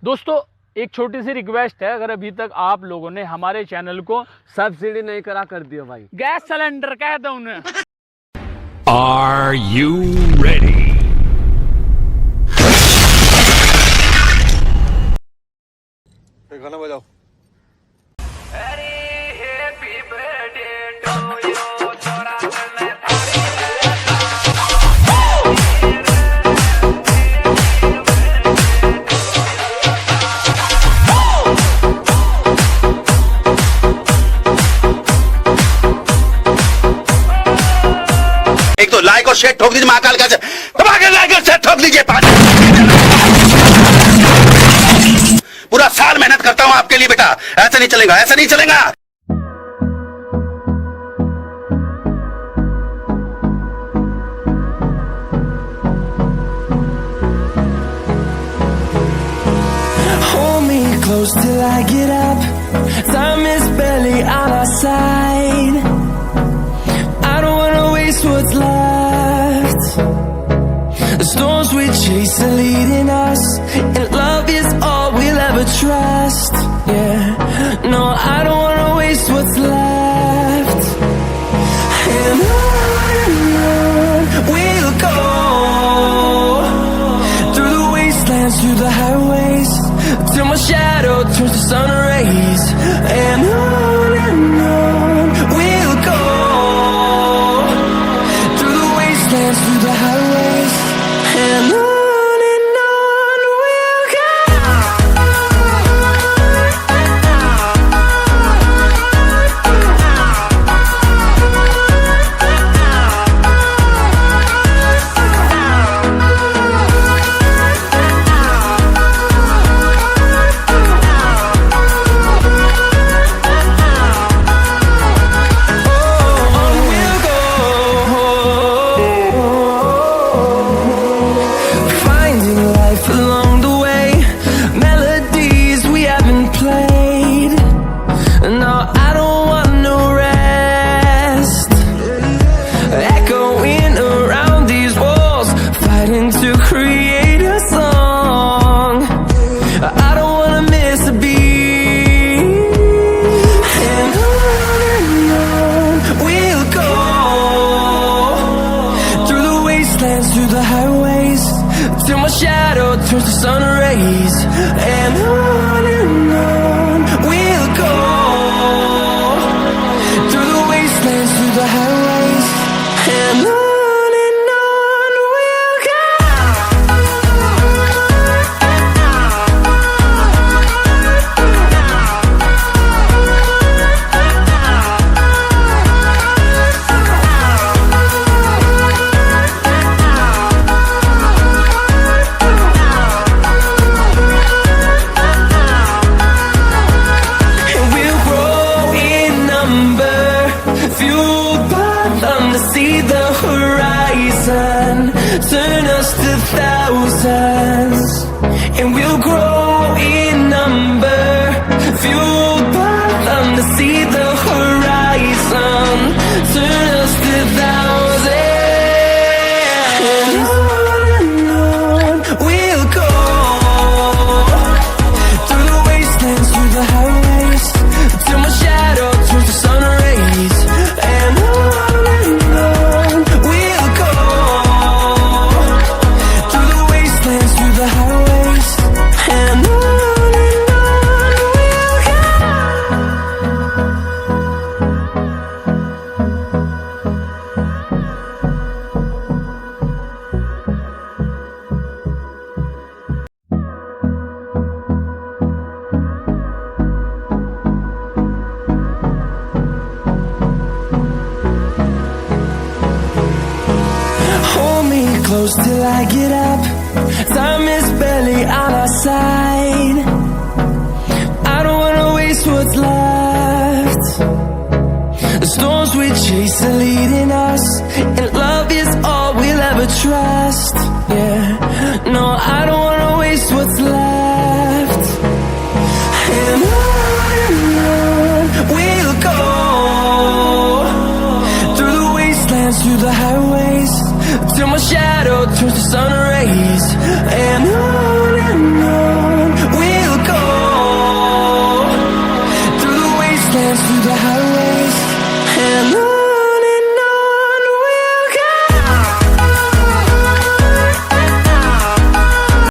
दोस्तों एक छोटी सी रिक्वेस्ट है, अगर अभी तक आप लोगों ने हमारे चैनल को सब्सिडी नहीं करा कर दियो भाई, गैस सिलेंडर कह दो उन्हें। Are you ready? गाना बजाओ। एक तो लाइक और शेयर ठोक दीजिए, महाकाल का दबा के लाइक और शेयर ठोक दीजिए। पूरा साल मेहनत करता हूं आपके लिए बेटा, ऐसा नहीं चलेगा, ऐसा नहीं चलेगा। Hold me close till I get up. Time is barely on our side. I don't wanna waste what's left. The storms we chase are leading us, and love is all we'll ever trust. Yeah, no, I don't wanna waste what's left. And on we'll go, through the wastelands, through the highways, till my shadow turns to sun rays. And on we'll go, through the wastelands, through the highways, and on we'll go. Finding life along the way, melodies we haven't played. No, I don't want no rest. Echoing around these walls, fighting to create a song. I don't wanna miss a beat. And on we'll go, through the wastelands, through the highways, till my shadow turns to sun rays. And on we'll go, through the wastelands, through the highways, and on we'll go. And we'll grow in number, fueled by them to see the horizon, turn us to thousands. And we'll grow in number, fueled by them to see the horizon, turn us to thousands. And on we'll go, through the wastelands, through the highways, till my shadow turns to sun rays. And on we'll go, through the wastelands, through the highways, and on we'll go. Hold me close till I get up. Time is barely on our side. I don't wanna waste what's left. The storms we chase are leading us, and love is all we'll ever trust. Yeah, no, I don't wanna waste what's left. And on we'll go, through the wastelands, through the highways, till my shadow turns to sun